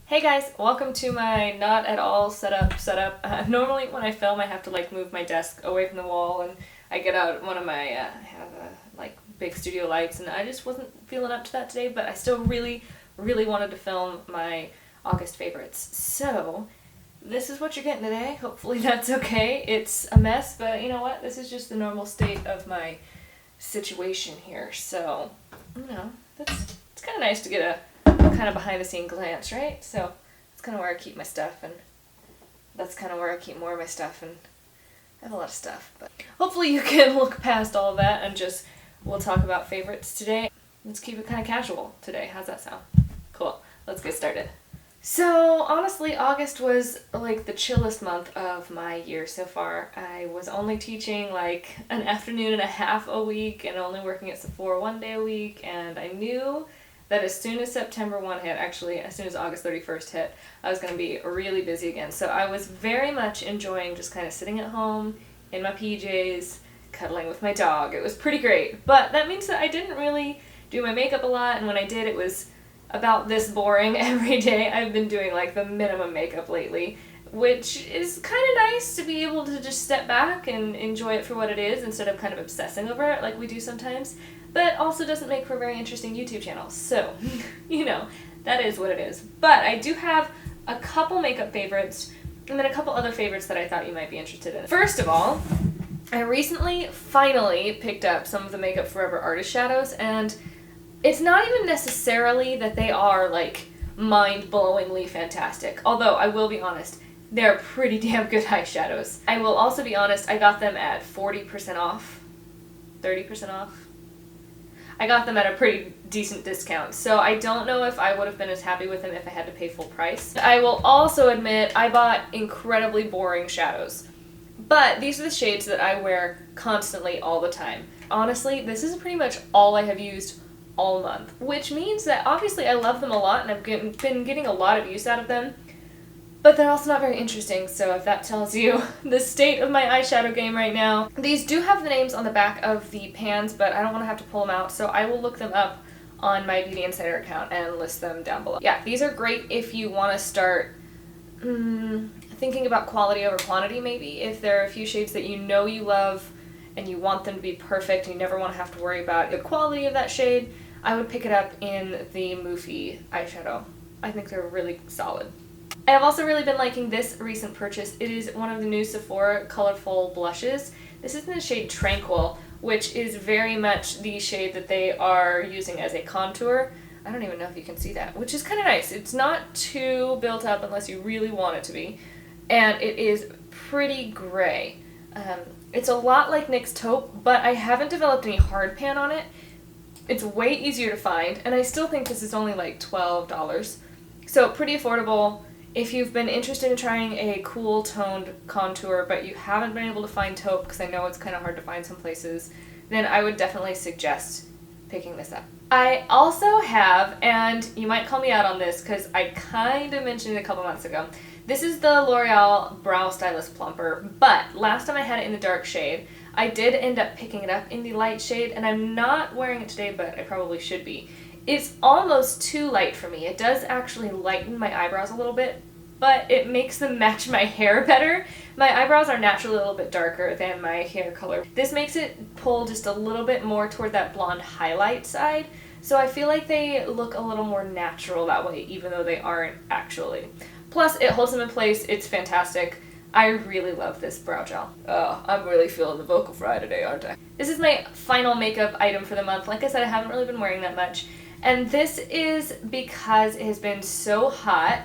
Hey guys, welcome to my not at all setup. Normally when I film I have to move my desk away from the wall and I get out one of my, I have big studio lights and I just wasn't feeling up to that today, but I still really wanted to film my August favorites. So this is what you're getting today. Hopefully that's okay. It's a mess, but you know what? This is just the normal state of my situation here. So, it's kind of nice to get a kind of behind the scene glance, right? So that's kind of where I keep my stuff, and that's kind of where I keep more of my stuff, and I have a lot of stuff, but hopefully you can look past all of that and just, we'll talk about favorites today. Let's keep it kind of casual today. How's that sound? Cool. Let's get started. So honestly, August was the chillest month of my year so far. I was only teaching an afternoon and a half a week and only working at Sephora one day a week, and I knew that as soon as September 1 hit, actually as soon as August 31st hit, I was going to be really busy again. So I was very much enjoying just kind of sitting at home in my PJs, cuddling with my dog. It was pretty great. But that means that I didn't really do my makeup a lot, and when I did, it was about this boring every day. I've been doing the minimum makeup lately, which is kind of nice to be able to just step back and enjoy it for what it is instead of kind of obsessing over it like we do sometimes. But also doesn't make for a very interesting YouTube channel. So, that is what it is. But I do have a couple makeup favorites and then a couple other favorites that I thought you might be interested in. First of all, I recently finally picked up some of the Makeup Forever Artist Shadows, and it's not even necessarily that they are mind-blowingly fantastic. Although, I will be honest, they're pretty damn good eyeshadows. I will also be honest, I got them at 40% off, 30% off. I got them at a pretty decent discount, so I don't know if I would have been as happy with them if I had to pay full price. I will also admit I bought incredibly boring shadows, but these are the shades that I wear constantly all the time. Honestly, this is pretty much all I have used all month, which means that obviously I love them a lot and I've been getting a lot of use out of them, but they're also not very interesting, so if that tells you the state of my eyeshadow game right now. These do have the names on the back of the pans, but I don't want to have to pull them out, so I will look them up on my Beauty Insider account and list them down below. Yeah, these are great if you want to start thinking about quality over quantity, maybe. If there are a few shades that you love and you want them to be perfect and you never want to have to worry about the quality of that shade, I would pick it up in the Moofy eyeshadow. I think they're really solid. I have also really been liking this recent purchase. It is one of the new Sephora colorful blushes. This is in the shade Tranquil, which is very much the shade that they are using as a contour. I don't even know if you can see that, which is kind of nice. It's not too built up unless you really want it to be, and it is pretty gray. It's a lot like NYX Taupe, but I haven't developed any hard pan on it. It's way easier to find, and I still think this is only $12. So pretty affordable. If you've been interested in trying a cool toned contour but you haven't been able to find taupe, because I know it's kind of hard to find some places, then I would definitely suggest picking this up. I also have, and you might call me out on this because I kind of mentioned it a couple months ago, this is the L'Oreal Brow Stylist Plumper, but last time I had it in the dark shade. I did end up picking it up in the light shade, and I'm not wearing it today, but I probably should be. It's almost too light for me. It does actually lighten my eyebrows a little bit, but it makes them match my hair better. My eyebrows are naturally a little bit darker than my hair color. This makes it pull just a little bit more toward that blonde highlight side, so I feel like they look a little more natural that way, even though they aren't actually. Plus, it holds them in place. It's fantastic. I really love this brow gel. Oh, I'm really feeling the vocal fry today, aren't I? This is my final makeup item for the month. Like I said, I haven't really been wearing that much. And this is because it has been so hot.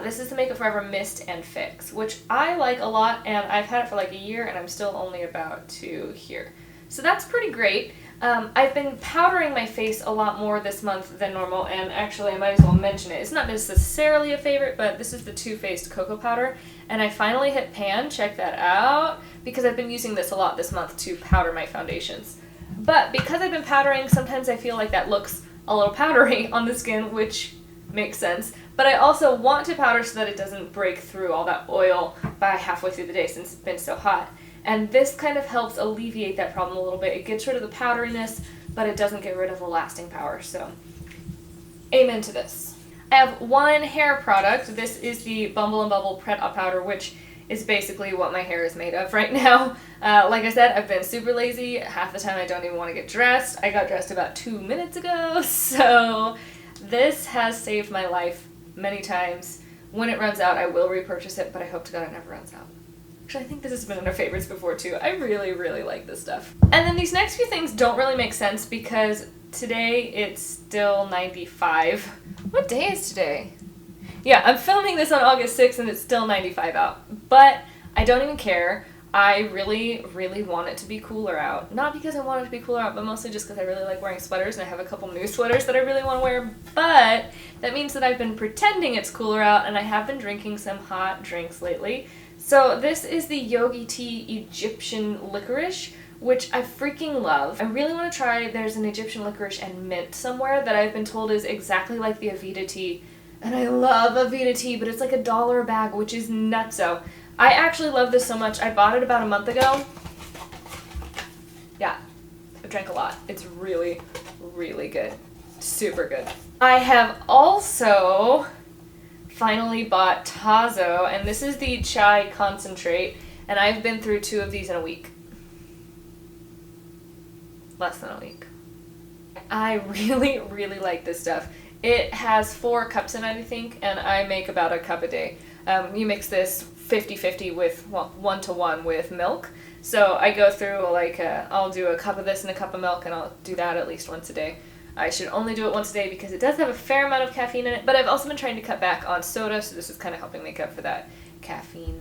This is the Makeup Forever Mist and Fix, which I like a lot, and I've had it for a year, and I'm still only about to here. So that's pretty great. I've been powdering my face a lot more this month than normal, and actually I might as well mention it. It's not necessarily a favorite, but this is the Too Faced Cocoa Powder, and I finally hit pan, check that out, because I've been using this a lot this month to powder my foundations. But because I've been powdering, sometimes I feel like that looks a little powdery on the skin, which makes sense. But I also want to powder so that it doesn't break through all that oil by halfway through the day since it's been so hot. And this kind of helps alleviate that problem a little bit. It gets rid of the powderiness, but it doesn't get rid of the lasting power. So, amen to this. I have one hair product. This is the Bumble and Bubble Pret powder, which is basically what my hair is made of right now. Like I said, I've been super lazy. Half the time I don't even want to get dressed. I got dressed about 2 minutes ago, so this has saved my life many times. When it runs out, I will repurchase it, but I hope to God it never runs out. Actually, I think this has been in our favorites before too. I really, really like this stuff. And then these next few things don't really make sense because today it's still 95. What day is today? Yeah, I'm filming this on August 6th and it's still 95 out. But I don't even care. I really, really want it to be cooler out. Not because I want it to be cooler out, but mostly just because I really like wearing sweaters and I have a couple new sweaters that I really want to wear. But that means that I've been pretending it's cooler out and I have been drinking some hot drinks lately. So this is the Yogi tea Egyptian licorice, which I freaking love. I really want to try, there's an Egyptian licorice and mint somewhere that I've been told is exactly like the Avita tea. And I love Avita tea, but it's like $1 a bag, which is nutso. I actually love this so much. I bought it about a month ago. Yeah, I drank a lot. It's really, really good. Super good. I have also finally bought Tazo, and this is the chai concentrate, and I've been through 2 of these in a week. Less than a week. I really, really like this stuff. It has 4 cups in it, I think, and I make about a cup a day. You mix this 50-50 with, well, 1-to-1 with milk. So I go through, like, I'll do a cup of this and a cup of milk, and I'll do that at least once a day. I should only do it once a day because it does have a fair amount of caffeine in it, but I've also been trying to cut back on soda, so this is kind of helping make up for that caffeine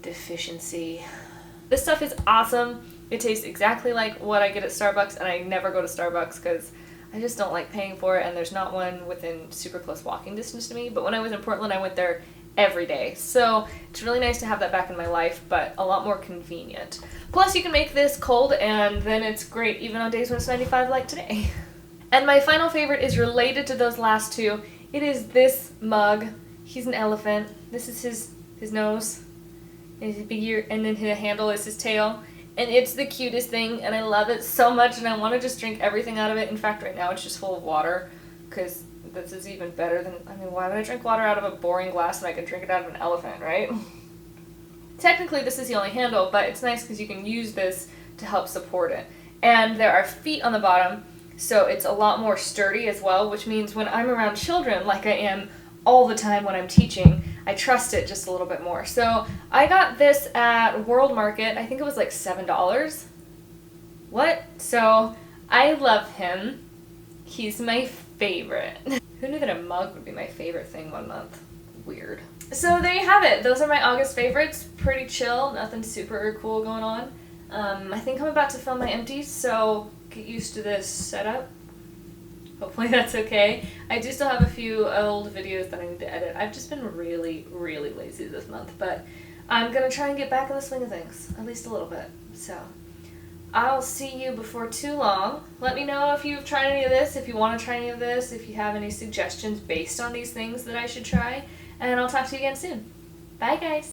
deficiency. This stuff is awesome. It tastes exactly like what I get at Starbucks, and I never go to Starbucks because I just don't like paying for it, and there's not one within super close walking distance to me. But when I was in Portland, I went there every day. So it's really nice to have that back in my life, but a lot more convenient. Plus, you can make this cold, and then it's great even on days when it's 95 like today. And my final favorite is related to those last 2. It is this mug. He's an elephant. This is his nose, and his big ear, and then the handle is his tail. And it's the cutest thing, and I love it so much, and I want to just drink everything out of it. In fact, right now it's just full of water, because this is even better than, I mean, why would I drink water out of a boring glass when I can drink it out of an elephant, right? Technically, this is the only handle, but it's nice because you can use this to help support it. And there are feet on the bottom, so it's a lot more sturdy as well, which means when I'm around children, like I am all the time when I'm teaching, I trust it just a little bit more. So I got this at World Market. I think it was like $7. What? So I love him. He's my favorite. Who knew that a mug would be my favorite thing one month? Weird. So there you have it. Those are my August favorites. Pretty chill. Nothing super cool going on. I think I'm about to film my empties, so get used to this setup. Hopefully that's okay. I do still have a few old videos that I need to edit. I've just been really, really lazy this month, but I'm going to try and get back in the swing of things, at least a little bit. So I'll see you before too long. Let me know if you've tried any of this, if you want to try any of this, if you have any suggestions based on these things that I should try, and I'll talk to you again soon. Bye, guys!